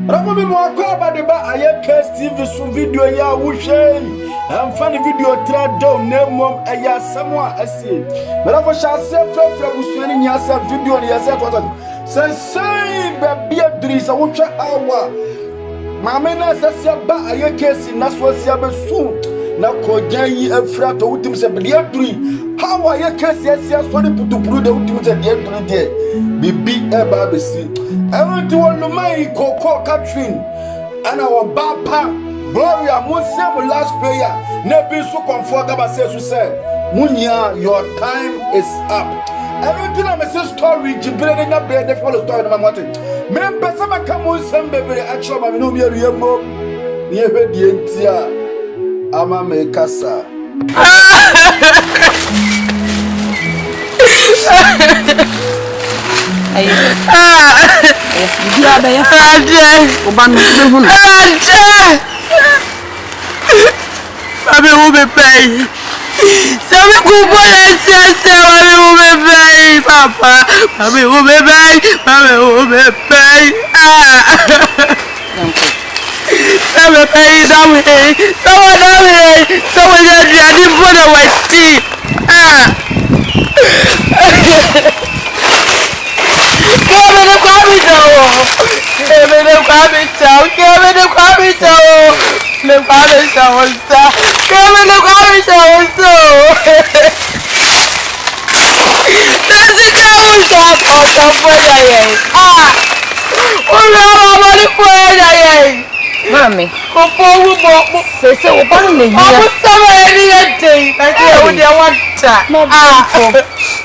Ramobi mo akwa ba de ba aye case TV so video ya wo hwe. Amfa ne video tra down na mom eya samwa asie. Mera fo sha se frefre busuani nya sa video ne ya se ko say be bia drisa wo hwe awa. Mama na sasia ba aye case na so asia be su na kojan yi afra to wutim se bia duri. How aye case asia so de putupuru de wutim se bia duri de. Bibi e ba be si. I want to want to my Coco Catherine and our Bapa Gloria Muslim last prayer. Never so comfortable says to say, Munya, your time is up. Everything I'm a story, Jibril in a bed, the follow story of my mother. Men Pesama come on some baby, actually, my no near Yamo, near the Entia, Ama me casa. Dia ada ya. Oban mehun. Mami ube pay. Sabe kubo ese mami ube pay papa. Mami ube pay. Mami ube pay. Sabe pay dawe. Sawa dawe. Sawa jadi mpona wati. Kevin Kwamito. Mami, sese oban ne hia.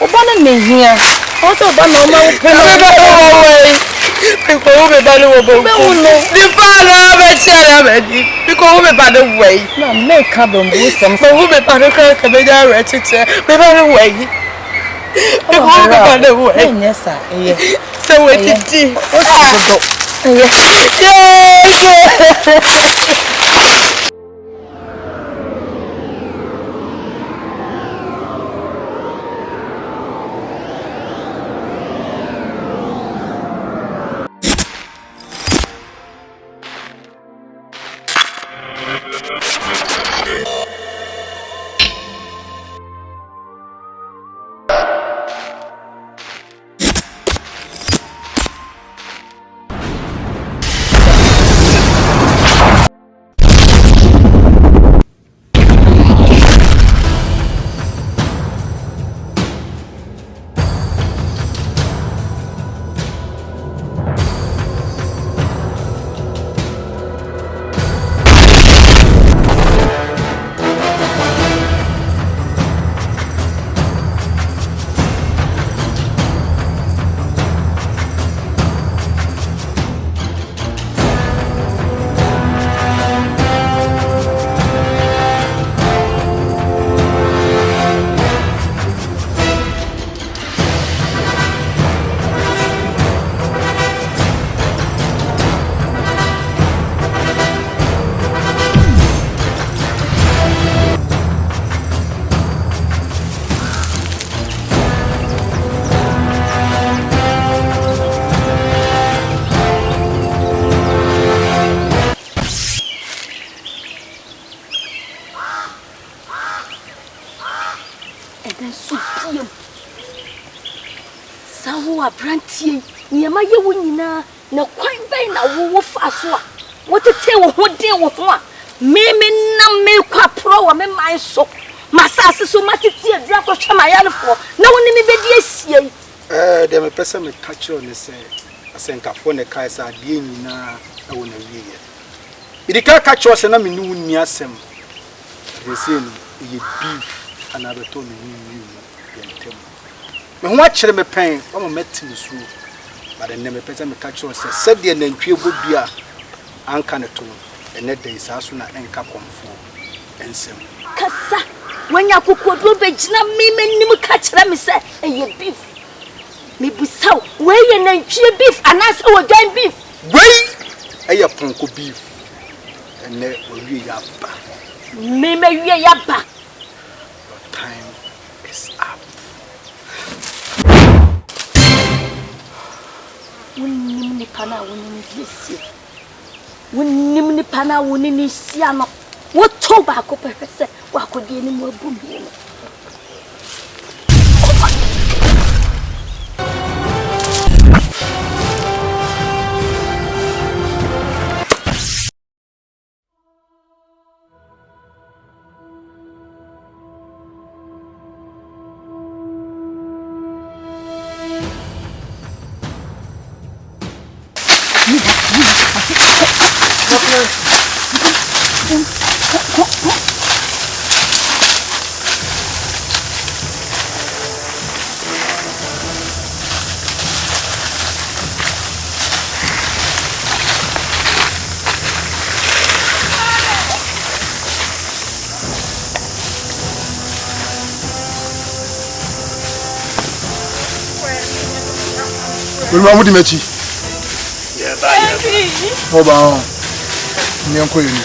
Oban ne hia. Oso oban no ma wo Because we bad over. The father of Charity. Because we bad away. No, make up on some. But we be bad away. We bad away. Oh, we bad away. Yes, sir. So we did. Yes. Branty, near my yawina, no quite vain a wolf as what. What a tale what deal with one. Maybe no milk pro, and my soap. My sass is so much tear, Jack of Chamayana for. No one in the BDS. There may person may catch you on the say. I think I phone a Kaiser, Dina, I want to hear. If can't catch us and I'm in new Niasem, they say you beef and other tone you. Watch them a pain, I'm met in this room. But I never pay them a catch us, said the name Pubia, Ancanatone, and that day is as soon as I come for and some. Cassa, when you cook what will be me catch them, say, and you beef. Maybe so, where you name beef and ask our game beef. Wait, a punko beef, and there will be up. Maybe we are back. Your time is up. When you pana when you wonim ni pana woni ni hia no wo to ba ko pese wa ko die ni mo abu mi no We'll move the mechi. Yeah, bye. Hold on. Nyanko yini.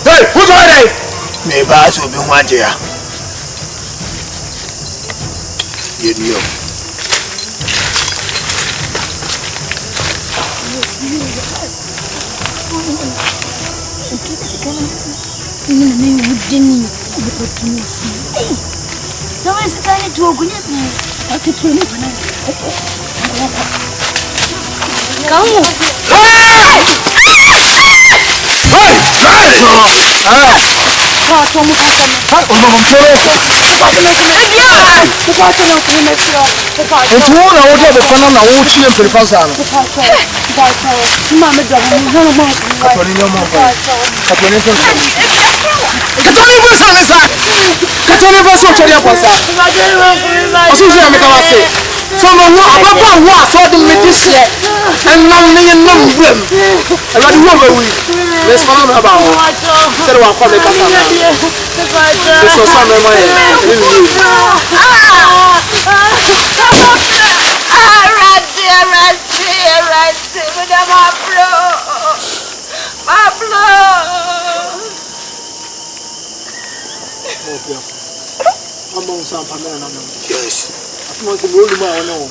Hey, who's on there? Me boss will be one day. You. Ni wudini opportunity. No is kind to ogunya bi. Aketu ni bana. Kamu. So no ababa wo aso de medicine and nam ne nam brem e ba de wo we let's come on about say wa come ka sa na so so me mai right madam Pablo among some pamela na yes mo se mo lu ma ono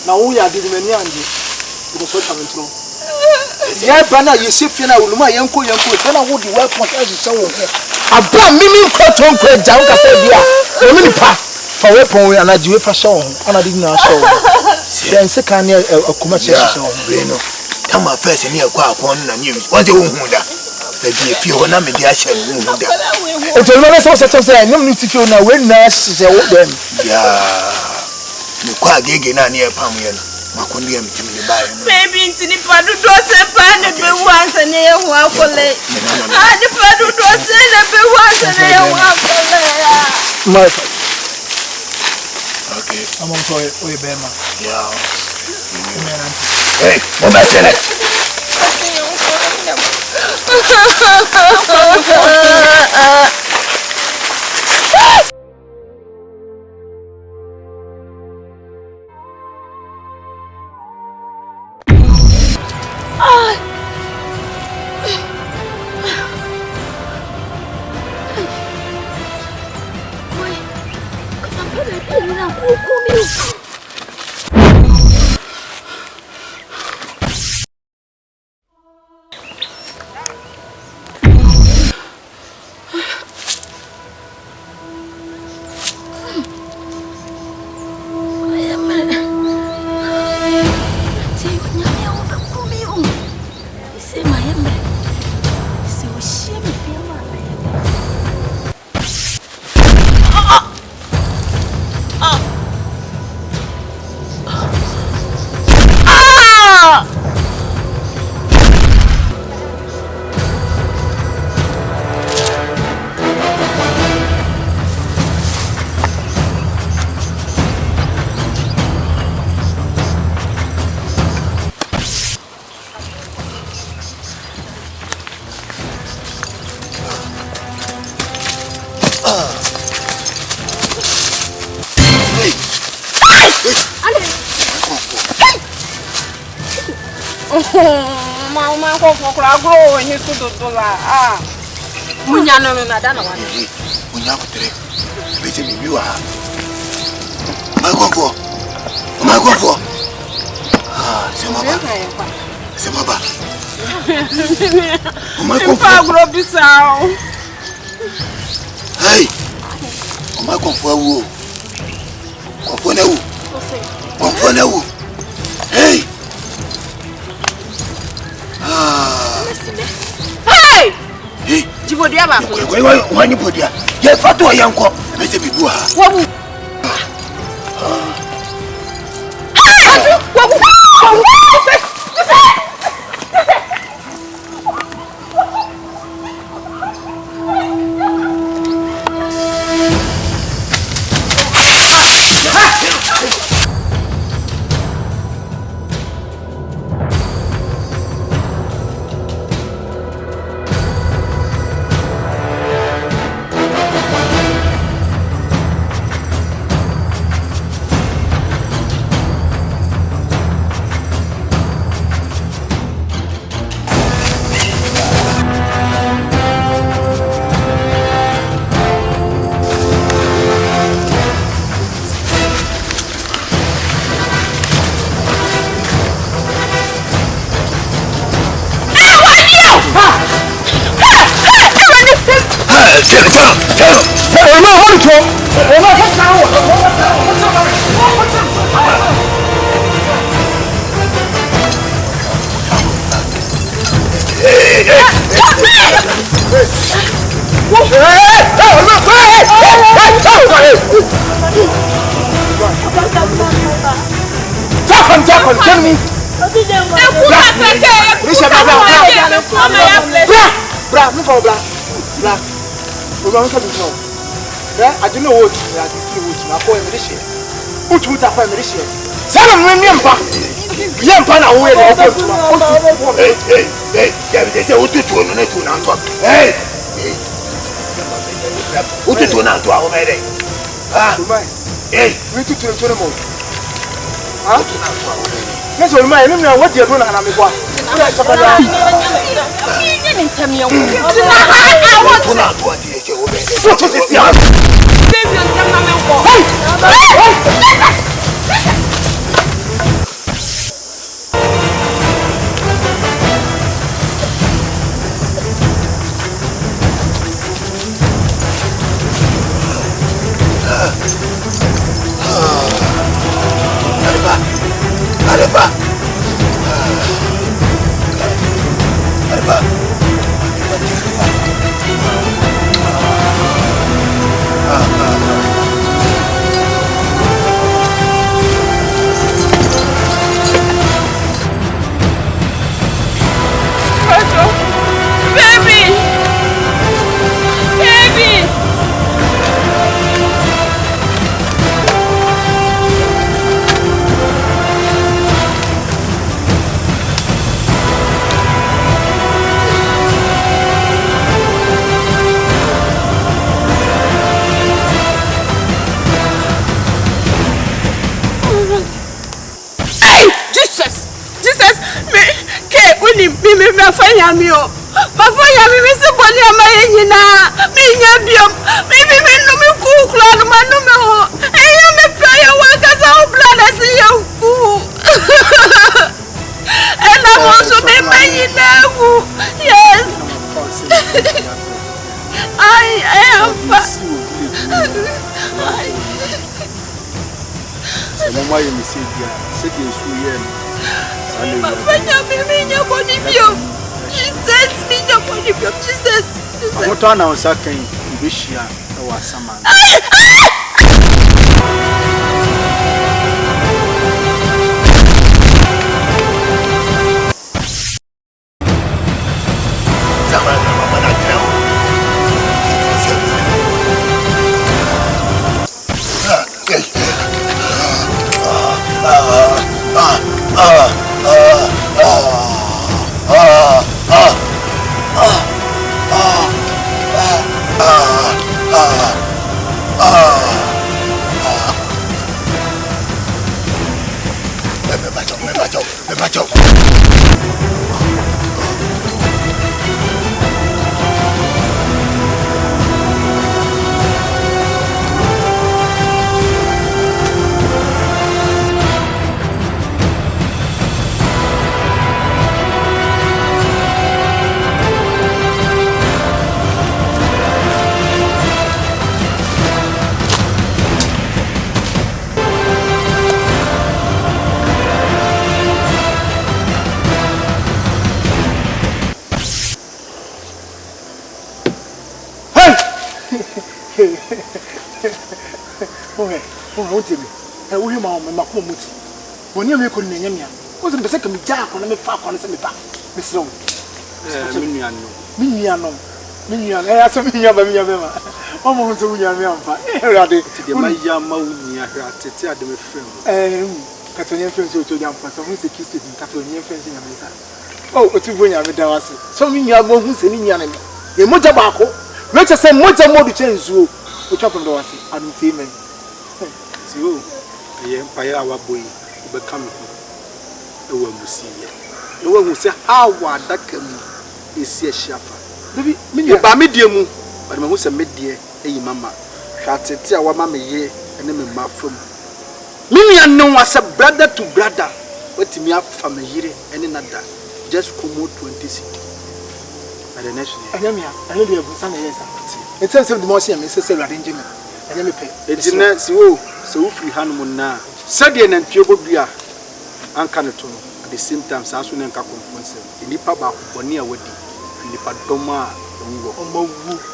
na wo ya di mani anje ko so tamento ya bana yesi fie na wo lu ma yanko se na wo di wa point as wo aba mimi nkoto nko ja nka se bia o mi pa fa we pon we anaji we fa show ana di na show den se kan ne akuma che show we no kama first ni akwa akon na news won je wo hu da baby if you na me dia share wo hu da e to no so say no need to feel na we na se wo dem ya ni kwa gege na ni e pam ye no makondi ya mitimi ni bae baby ntini padu do se pa ne be wansa ne ye hu akole ni padu do se ne be wansa ne ye hu akole my okay I'm on toy we be ma yeah hey mama sene Mama ko fokra gro ni su do la Munya no na da na wa. Munya kutere. Bete mi biwa. Ma konfo. Ma konfo. Ah, c'est moi ba. C'est moi ba. Ma konfo. Pas gros bisao. Hey. Ma konfo wo. Konfo na wo. Konfo na wo. Hey. Ah. Hey! Hey. Jibodia ba. Wani podia. Ye fato yanko. Bete mi biwa. Wabu. Tell me. Bra, no for bra. We want to know. I don't know what you are doing. I call him this year. Who to tap him this year? Tell him Yampa. Yampa now where hey, they say what to do on it now. Hey. What to do now to our lady? Ah, hey, we took to the moon. Huh? Yes, what you're doing, and I'm what? What I was saying, wish you was some man. Okay, oh, tell me. I will my macomuti. When you make on Yamia, wasn't the second jack on the far on the back. Miss Long. Miniano. Minian, I have some Yabama. Almost a young ready to my young Maunia, Tetia de film. Catonian friends to young for some who's a kiss in Catonian friends in America. Oh, to bring a medal. Some young who's in Yanni. The Mojabaco, Richard said Moja more to change you, which happened to us. I'm feeling. So, the empire our boy will become a woman who see. The one who said, how that can is a shepherd. You buy medium, but my who's a media, a mamma. Shall tell our mamma ye and then my from. Minian no was a brother to brother, but me up from a year and another. Just come out 26. At the next year, I know you have some years. It tells them the most necessary arrangement. And let me pay. It's not so free honeymoon now. Sadian and Tubobia and Canaton at the same time, Sassoon and Caconfonse. In the papa, one year wedding. Nipadoma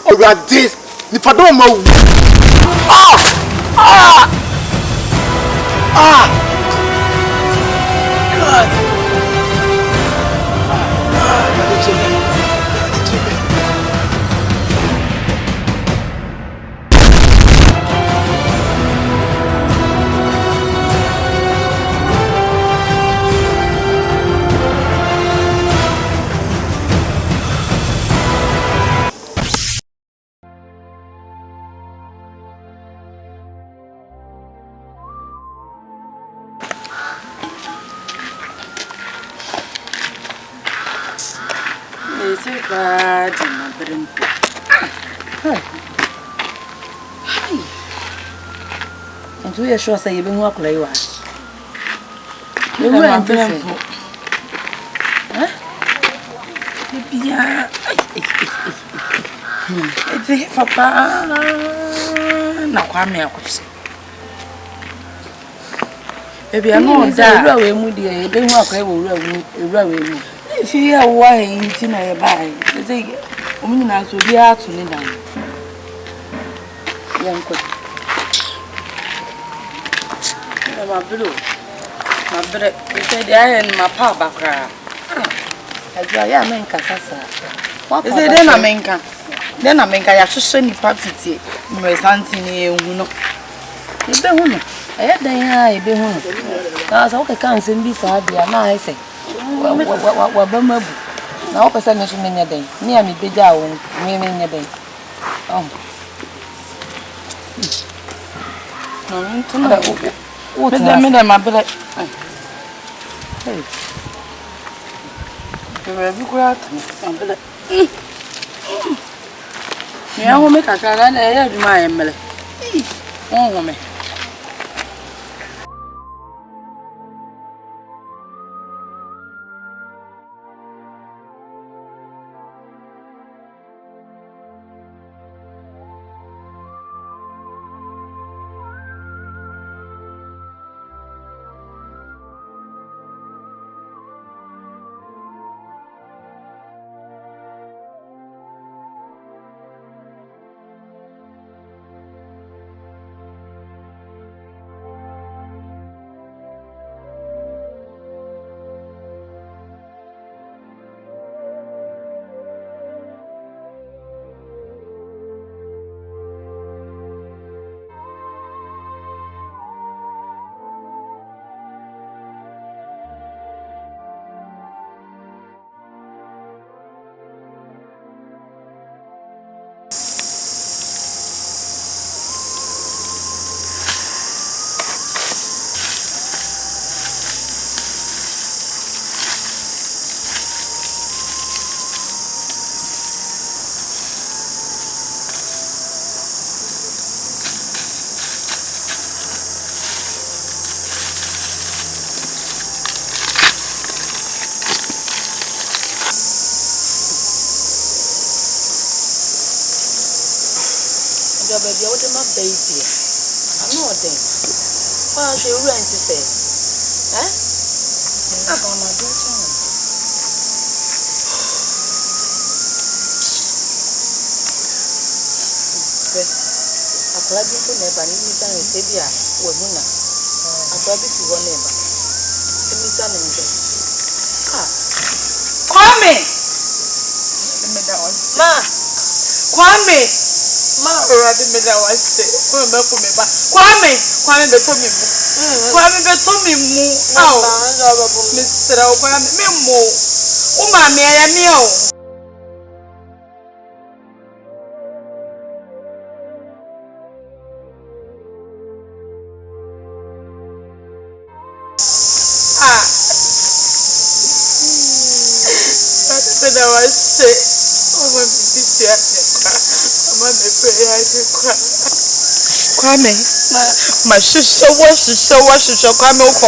oh God this Nipadoma God It's a bad in and we are sure say you've been walking like what? You were yeah, it's a papa. Now, come here, baby. I know that we will do it. They walk away. If you are wine, you know, buy. They say, women are to be out to me now. Young quick. My blue, my bread, you said I and my papa cry. I am in Casasa. What is it then? America? Then America, I should send you party. My something you know. You be home. I had the be home. That's okay. Can't send this idea. Now I say. What Bama? Now, person is in your day. Near me, be down, me in your day. Oh, what the minute, my brother? Hey, you go out, my brother. I will make a car and I have my Emily. Oh, woman. Baby, I would not baby. I'm not there. Why should you rent to say? Eh? I'm my daughter. hwɛ akra bi nso na eba ne misa ne sɛ bi a wahu na akra bi fi hɔ na eba misa ne nso Kwame ma Kwame ma already me da wase ko me ko me ba Kwame be to me mu Kwame be to me mu aw me sra o Kwame me mu o ma me ya me o me da wase o ma bi ti ya ama me pe ya kwa Kwame ma shisho Kwame uko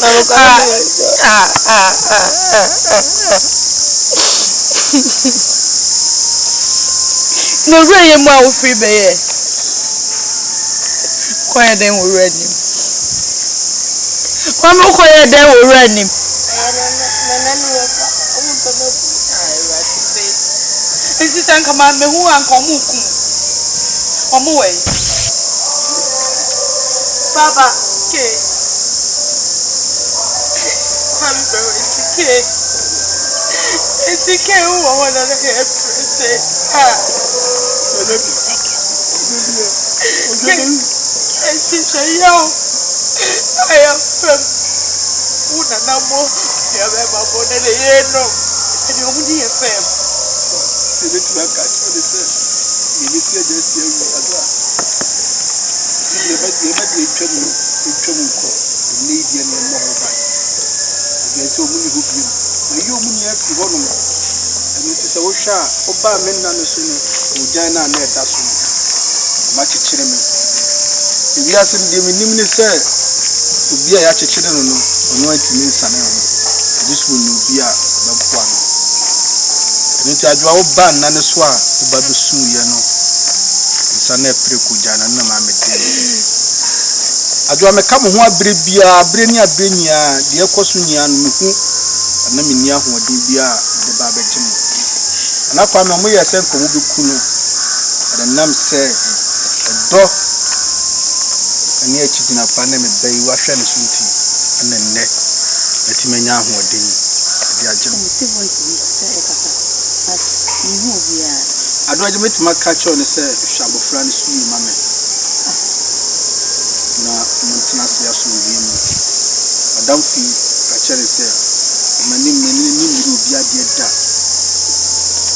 na no re mo a free be ye kwa den wo ready Kwame uko ye den wo ready Isi san kama me hu an komu ku omo we Baba ke Kwame be isi ke wo wona na ke prese isi cheyo aya fem una na mo ya be ba bo na le yeno ni omudi ye fem Ele tu vai cair de ser. Ele tinha de ser o agora. Ele vai de co. Nem dia nem morro vai. Ele é o único que mas eu me é que vou não. Ele disse o chá, o ba men na no sunu. O jana na da sunu. Ma chichire me. Ebi asem de me nim ne se obi a ya chichire no no. Ono antimi nsane ho. This will no be a ba no. Nti adwa wo ba na ne so a wo ba besu ye no nsa na preko jana na ma mete adwa me ka mo ho abre bia abre ni abrenya de ekoso nya no me hu na me ni ahoden bia de ba beje mo ana kwa me mo ye se ko mo beku no ada nam se do ani achi dina pa na me bai wa hwe ne so nti ana nne ati menya ahoden de agye mo Adwaje metima catch on say shabofra ne suyi mame na montina se yaso wi mu adam fi kachere say mani ni obi ade da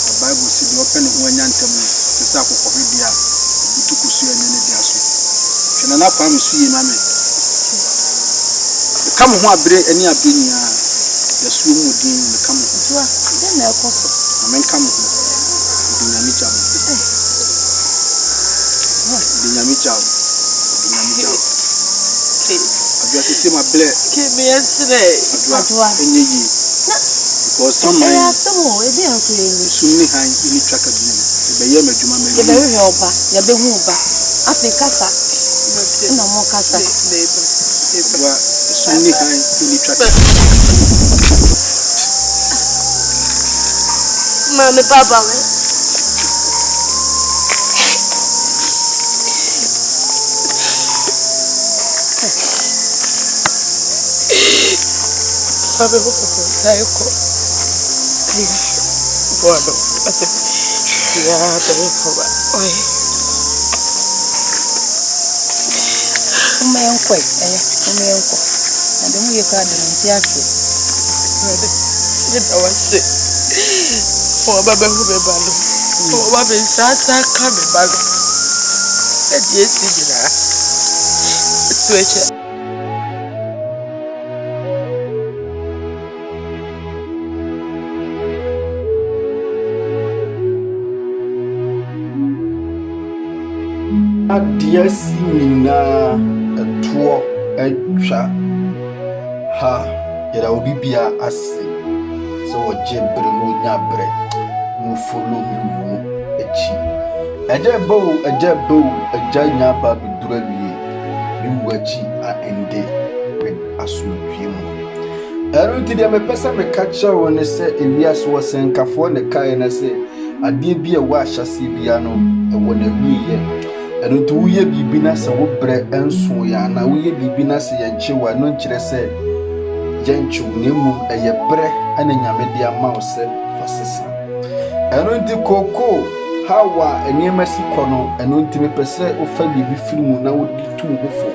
the bible say the open ho anyantem se sa akokofo bia butuku su anya ne dia so hwena na kwa me suyi mame kam ho abre ani abenya yasuo mu din me kam ho den na ekoso amen kam ho Dinyami chao. Adwa sisi ma ble. Ke me yesre. Adwa enye yi. Because some man. Ya somo e bi anko eni. Sunni han ini twaka dum. E be ye madwuma me. E be hwe oba, ya be hu oba. Afrika sa. Na mo kasa. Adwa sunni han ini twaka. Mami papa we. Sabe o que sai com Bueno, hace ya te dejo va. Oi. Uma yanko uma yanko. Na demu ye ka de ntiase. Nda wase. O baba hu be balo. O baba sasa ka be balo. E die si gira. Tueche. Adia simina etuo etwa ha yera obi bia ase so oje bre no nya bre no follow me wo echi eje bo eja nya ba bidura wie bi wachi a ende with asudwie mu ero nti dia me pesa me catch won se ewiase wo senkafo ne kai na se adeɛ bi a ɛwɔ ahyɛse bia no ɛwɔ na wieyɛ ɛno nti woyɛ biribi na sɛ wo brɛ nso ya na woyɛ biribi na sɛ yɛnkye wa no nkyerɛ sɛ yɛnkye wo na mmom ɛyɛ brɛ ɛna nyame de ama wo sɛ fa sesa ɛno nti koko hawa nneɛma si kɔ no ɛno nti mepɛ sɛ wofa biribi firi mu na wodi tum ho fo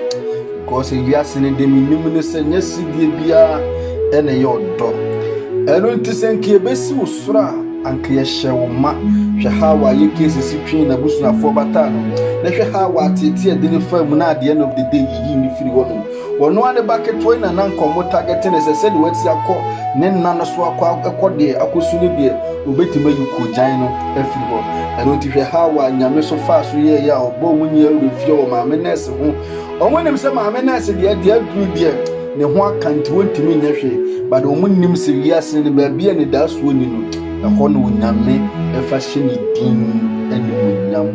because wiase ne de menim ne sɛ nyɛ sidie biara ɛna ɛyɛ ɔdɔ ɛno nti sɛ nka yɛbɛsi wo soro a anka yɛhyɛ wo ma hwɛ hawa yɛ kesisi twe na busunafoɔ bataa no na hwɛ hawa atete ɛde ne fa mu na at the end of the day yiyi ne firi hɔ no wɔno ane ba ketewa na nkɔmmɔ target ne sɛ sɛde wati akɔ ne nna no so akɔ deɛ akɔsu no deɛ obɛtumi ayi kogyan no afiri hɔ ɛno nti hwɛ hawa nyame so faa so yɛyɛ a ɔbɔ mu nyɛ awurɛfie wɔ maame nɛɛse ho ɔmo nim sɛ maame nɛɛse deɛ aduru deɛ ne ho aka nti wɔntumi nyɛ hwee but ɔmo nim sɛ wiase no baabi a ne daa soɔ ni no ɛhɔ no onyame ɛfa hyɛ ne din animuonyam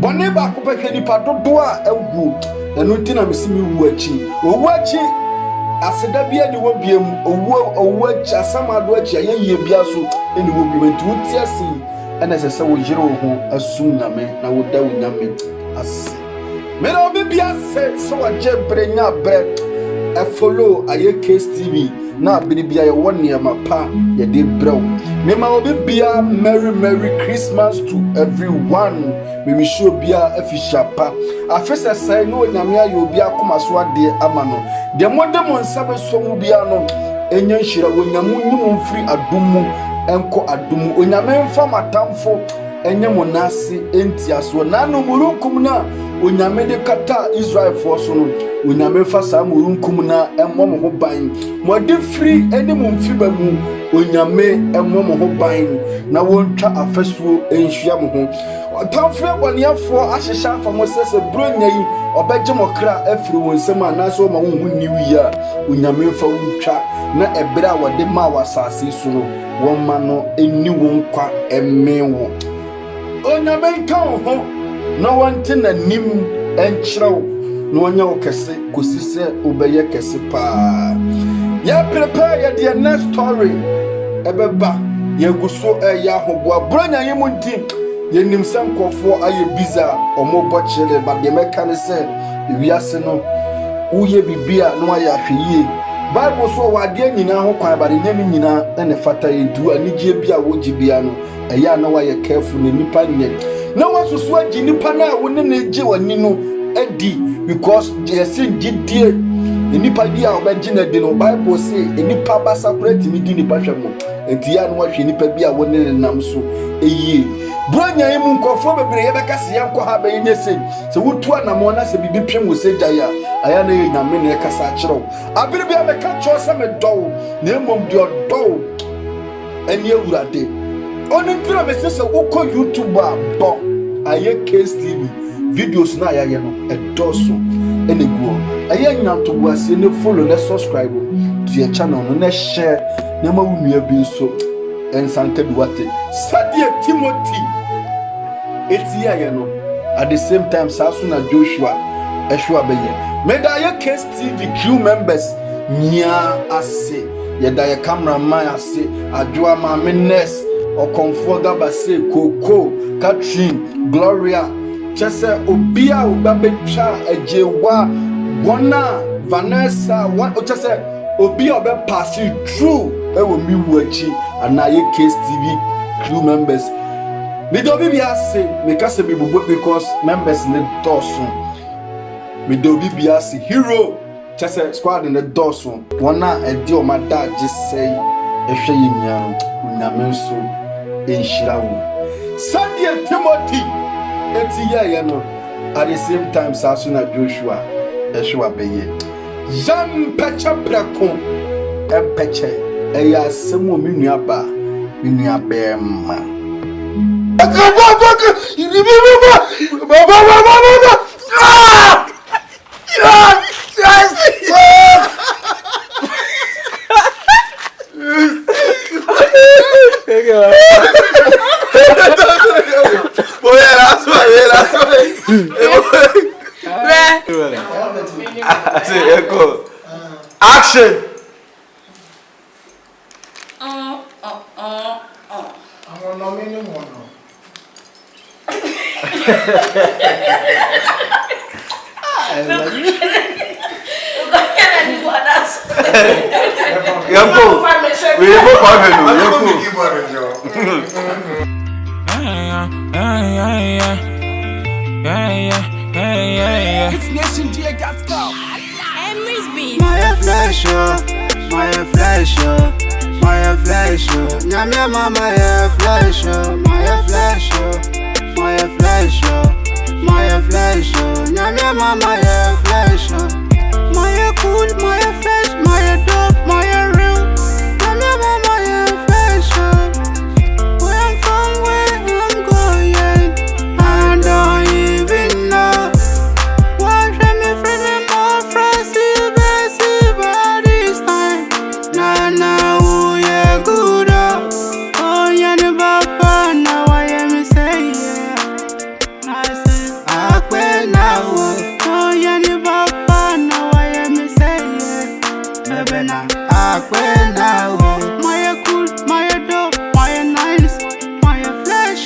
bɔne baako bɛhwɛ nipa dodoɔ a awu ɛno nti na mesi mewu akyi owu akyi aseda bia ne wɔ biam owu akyi asamado akyi ayɛyie bia so ɛne wɔ biam nti wote ase ɛna ɛsɛ sɛ woyere wo ho asum nyame na woda wo nyame ase mena obi bia sɛ sɛ wɔgye bere nya brɛ ɛfollow ayɛ case tv na abiri bia yɛwɔ nneɛma pa yɛde brɛw mema obi bia merry Christmas to everyone me wish you bia afisha pa afisa sai no nyame ayo obi akoma so ade ama no de modem nsa beso mu bia no enya nhira wonyamu nyum mfiri adumu enko adumu onyame mfa matamfo enye monase entiaso na no murunkum na onyame de kata Israel for so no onyame fa sa murunkum na emmɔ mo ho ban mo de free ene mo mfi ba mu onyame emmɔ mo ho ban na wontwa afasuo enhia mo ho otamfo bɔneafo ahyehya afa mo sese bronya yi ɔbɛgye mo kra afiri won nsam anaso ma wo hu niwi a onyame fa wontwa na ebere a wɔde ma wasase so no wɔn ma no eni won kwa emewo onyame nka ho na wɔnte nanim enkyerɛw na wɔnya wo kɛse kosi sɛ wobɛyɛ kɛse paa ya prepare ya the next story ɛbɛba yɛgu so ɛyɛ ahoboa bronya yi mu nti yɛnim sɛ nkɔfoɔ ayɛ biza ɔmo bɔ kyerɛ ba deɛ mɛka ne sɛ wiase no woyɛ bibia na wayɛ ahwɛyie Bible so wadeɛ nyinaa ho kwan ba de nyame nyinaa ɛne fata yɛdu anigye bia wogye bia no ɛyɛ na wayɛ careful na nipa nyɛ na wasusu agye nipa na wo ne ne gye wani no adi because yɛse gyidie nipa bi a ɔbɛgye na di no Bible say nipa basa kora timi di nipa hwɛ mo enti ya no wahwɛ nipa bi a wo ne nam so ɛyie bronya yi mu nkɔfoɔ bebree yɛbɛka se yɛnkɔ ha bɛyɛ nyɛ sɛ wotu anamɔ na sɛ bibi pem wo sɛ gya ya aya na yɛ nyame na yɛkasa akyerɛw abere bi a mɛka kyerɛw sɛ medɔw na mmom deɛ ɔdɔw ɛne awurade ɔne mpira mɛsɛ sɛ wokɔ YouTube a bɔ ayɛ case tv videos na ayɛyɛ no ɛdɔso ɛne guo ɛyɛ nyantoboaseɛ ne follow ne subscribe to your channel no na share na ma wo nua bi nso ensante duwate sadie Timothy eti ya no at the same time sasu na Joshua ehwa beye meda ye case tv crew members nya ase yeda ye cameraman ase adwoa ma menes okonfo gabase koko Catherine Gloria chese obia obabetwa ajewa wona Vanessa one chese obia obe pass through ewo mi wachi anaye case tv crew members me do bi ase me ka se bibubo because members ne dosun me do bi ase hero chese squad ne dosun wona edi o mada je sei ehwe yimia no unyame nso enhirawo sadie Timothy eti ye no at the same time sasu na Joshua ehwa beye jam pecha preko empeche eya semo minuaba minuabema action. It's Nation G, got go. My flesh, my flesh, my flesh, nyamia mama, my flesh, my flesh, my flesh, my flesh, nyamia mama, my flesh, my cool, my flesh, my dog, my real, nyamia mama, my flesh. Where I'm from, where I'm going, I don't even know. Watch me from more frosty, this time. Na, oh yeah, good. Oh yeah, the papa, now I am saying, I say, I quit now. Oh yeah, the papa, now I am saying, baby, now I quit now. My cool, my dope, my nice, my flesh.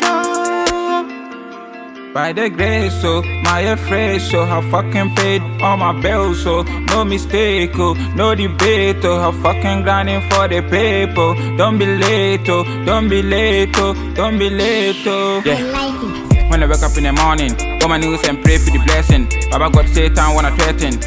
By the grace, so my fresh, so I fucking paid all my bills, so no mistake, oh, no debate, oh, I fucking grinding for the paper. Don't be late, oh, don't be late, oh, don't be late, oh. Yeah. When I wake up in the morning, go my news and pray for the blessing. Baba God Satan wanna threaten.